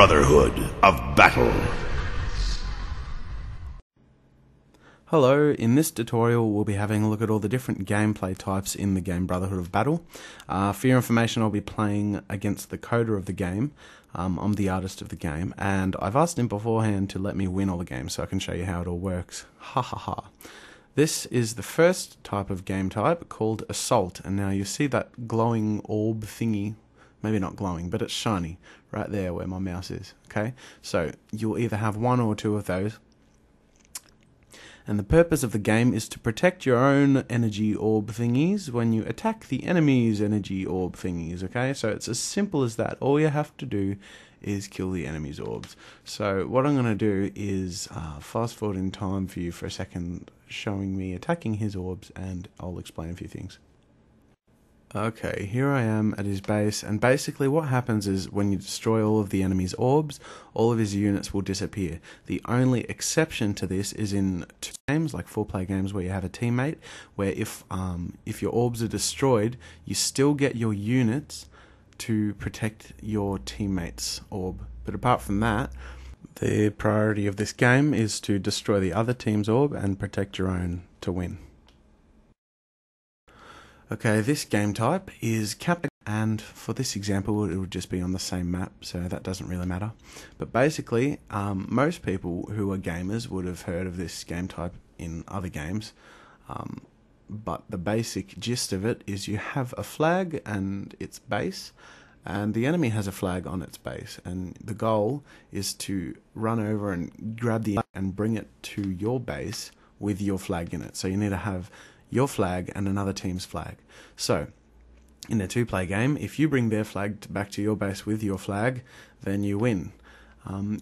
Brotherhood of Battle. Hello, in this tutorial we'll be having a look at all the different gameplay types in the game Brotherhood of Battle. For your information, I'll be playing against the coder of the game. I'm the artist of the game, and I've asked him beforehand to let me win all the games so I can show you how it all works. Ha ha ha. This is the first type of game type called Assault, and now you see that glowing orb thingy. Maybe not glowing, but it's shiny right there where my mouse is. Okay, so you'll either have one or two of those. And the purpose of the game is to protect your own energy orb thingies when you attack the enemy's energy orb thingies, okay? So it's as simple as that. All you have to do is kill the enemy's orbs. So what I'm going to do is fast forward in time for you for a second, showing me attacking his orbs, and I'll explain a few things. Okay, here I am at his base, and basically what happens is when you destroy all of the enemy's orbs, all of his units will disappear. The only exception to this is in two games, like 4-player games where you have a teammate, where if your orbs are destroyed, you still get your units to protect your teammate's orb. But apart from that, the priority of this game is to destroy the other team's orb and protect your own to win. Okay, this game type is Captain, and for this example it would just be on the same map, so that doesn't really matter. But basically, most people who are gamers would have heard of this game type in other games, but the basic gist of it is you have a flag and its base, and the enemy has a flag on its base, and the goal is to run over and grab the flag and bring it to your base with your flag in it. So you need to have your flag and another team's flag. So, in a 2-player game, if you bring their flag back to your base with your flag, then you win.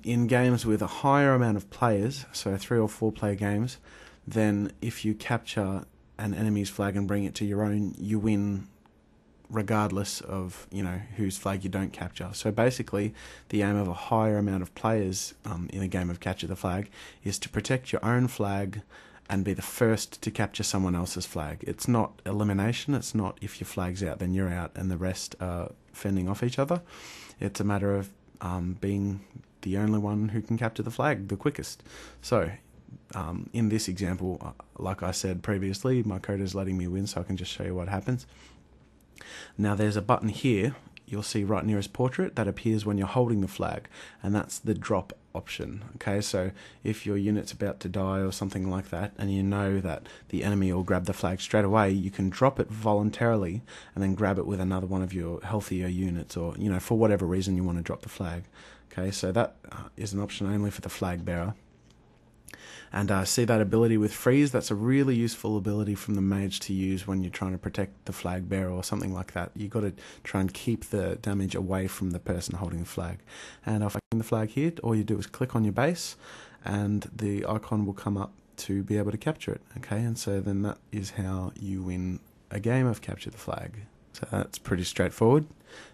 In games with a higher amount of players, so 3 or 4-player games, then if you capture an enemy's flag and bring it to your own, you win regardless of, whose flag you don't capture. So basically, the aim of a higher amount of players in a game of Capture the Flag is to protect your own flag and be the first to capture someone else's flag. It's not elimination, it's not if your flag's out then you're out and the rest are fending off each other. It's a matter of being the only one who can capture the flag the quickest. So, in this example, like I said previously, my code is letting me win, so I can just show you what happens. Now there's a button here, you'll see right near his portrait, that appears when you're holding the flag, and that's the drop option. Okay, so if your unit's about to die or something like that, and you know that the enemy will grab the flag straight away, you can drop it voluntarily and then grab it with another one of your healthier units, or for whatever reason you want to drop the flag. Okay, so that is an option only for the flag bearer. And see that ability with freeze, that's a really useful ability from the mage to use when you're trying to protect the flag bearer or something like that. You've got to try and keep the damage away from the person holding the flag. And if I the flag here, all you do is click on your base and the icon will come up to be able to capture it. Okay, and so then that is how you win a game of Capture the Flag. So that's pretty straightforward.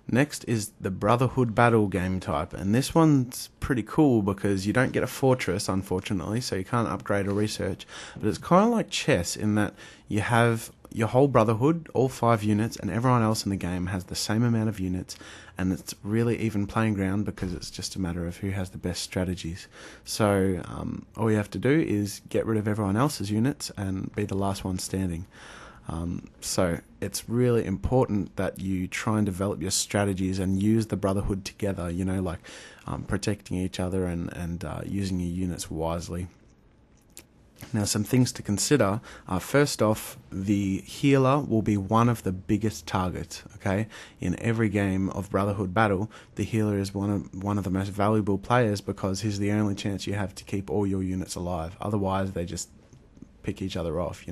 Next is the Brotherhood Battle game type, and this one's pretty cool because you don't get a fortress, unfortunately, so you can't upgrade or research, but it's kind of like chess in that you have your whole Brotherhood, all 5 units, and everyone else in the game has the same amount of units, and it's really even playing ground because it's just a matter of who has the best strategies. So all you have to do is get rid of everyone else's units and be the last one standing. So it's really important that you try and develop your strategies and use the Brotherhood together, like protecting each other and using your units wisely. Now, some things to consider are, first off, the healer will be one of the biggest targets, okay? In every game of Brotherhood Battle, the healer is one of the most valuable players because he's the only chance you have to keep all your units alive. Otherwise, they just pick each other off,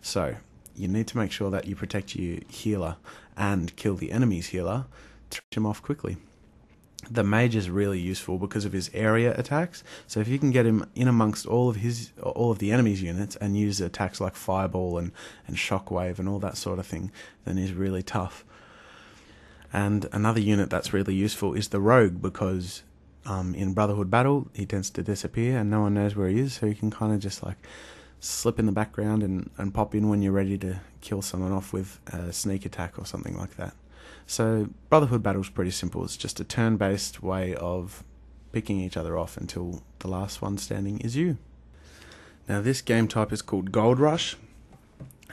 So you need to make sure that you protect your healer and kill the enemy's healer to finish him off quickly. The mage is really useful because of his area attacks. So if you can get him in amongst all of the enemy's units and use attacks like Fireball and Shockwave and all that sort of thing, then he's really tough. And another unit that's really useful is the rogue, because in Brotherhood Battle he tends to disappear and no one knows where he is, so you can kind of just like slip in the background and pop in when you're ready to kill someone off with a sneak attack or something like that. So Brotherhood Battle is pretty simple. It's just a turn-based way of picking each other off until the last one standing is you. Now this game type is called Gold Rush,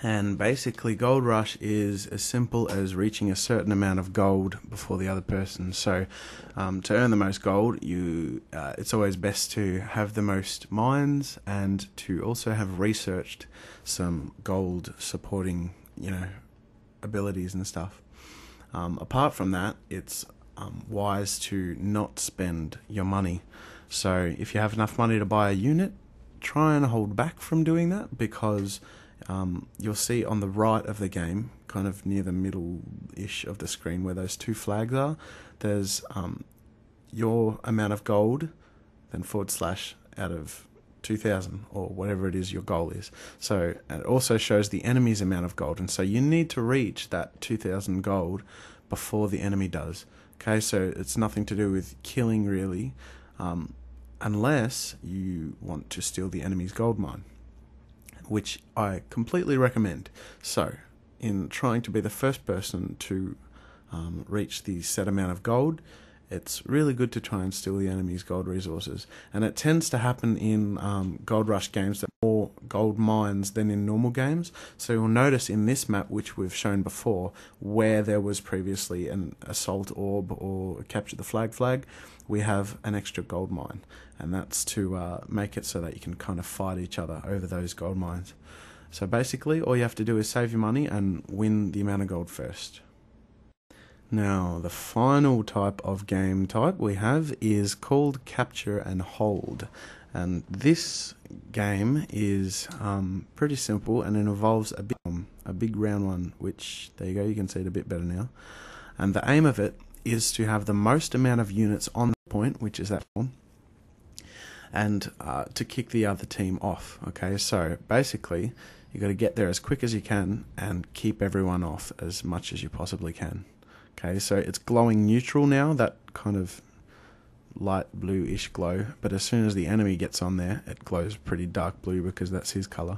and basically Gold Rush is as simple as reaching a certain amount of gold before the other person. So to earn the most gold, it's always best to have the most mines and to also have researched some gold supporting, abilities and stuff. Apart from that, it's wise to not spend your money. So if you have enough money to buy a unit, try and hold back from doing that, because you'll see on the right of the game, kind of near the middle-ish of the screen where those two flags are, there's your amount of gold, then / out of 2,000 or whatever it is your goal is. So it also shows the enemy's amount of gold, and so you need to reach that 2,000 gold before the enemy does. Okay, so it's nothing to do with killing really, unless you want to steal the enemy's gold mine, which I completely recommend. So in trying to be the first person to reach the set amount of gold, it's really good to try and steal the enemy's gold resources. And it tends to happen in Gold Rush games that are more gold mines than in normal games. So you'll notice in this map, which we've shown before, where there was previously an assault orb or capture the flag, we have an extra gold mine. And that's to make it so that you can kind of fight each other over those gold mines. So basically, all you have to do is save your money and win the amount of gold first. Now, the final type of game type we have is called Capture and Hold. And this game is pretty simple, and it involves a big round one, which, there you go, you can see it a bit better now. And the aim of it is to have the most amount of units on the point, which is that one, and to kick the other team off. Okay, so basically, you got to get there as quick as you can and keep everyone off as much as you possibly can. Okay, so it's glowing neutral now, that kind of light blue-ish glow, but as soon as the enemy gets on there, it glows pretty dark blue because that's his colour.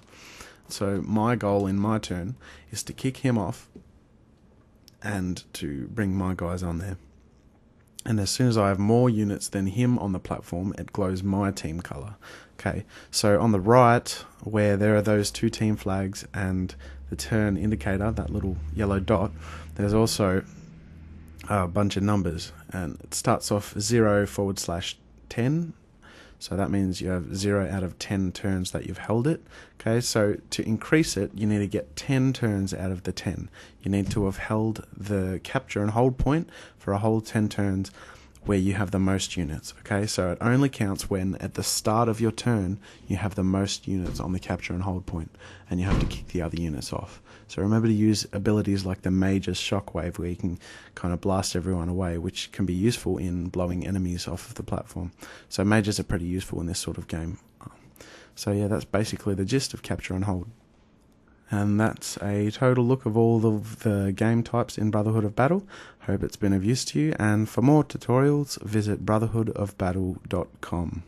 So my goal in my turn is to kick him off and to bring my guys on there. And as soon as I have more units than him on the platform, it glows my team colour. Okay, so on the right, where there are those two team flags and the turn indicator, that little yellow dot, there's also a bunch of numbers, and it starts off 0/10, so that means you have 0 out of 10 turns that you've held it. Okay, so to increase it, you need to get 10 turns out of the 10. You need to have held the capture and hold point for a whole 10 turns where you have the most units. Okay, so it only counts when at the start of your turn you have the most units on the capture and hold point, and you have to kick the other units off. So remember to use abilities like the Mage's Shockwave, where you can kind of blast everyone away, which can be useful in blowing enemies off of the platform. So mages are pretty useful in this sort of game. So yeah, that's basically the gist of capture and hold. And that's a total look of all of the game types in Brotherhood of Battle. Hope it's been of use to you, and for more tutorials, visit brotherhoodofbattle.com.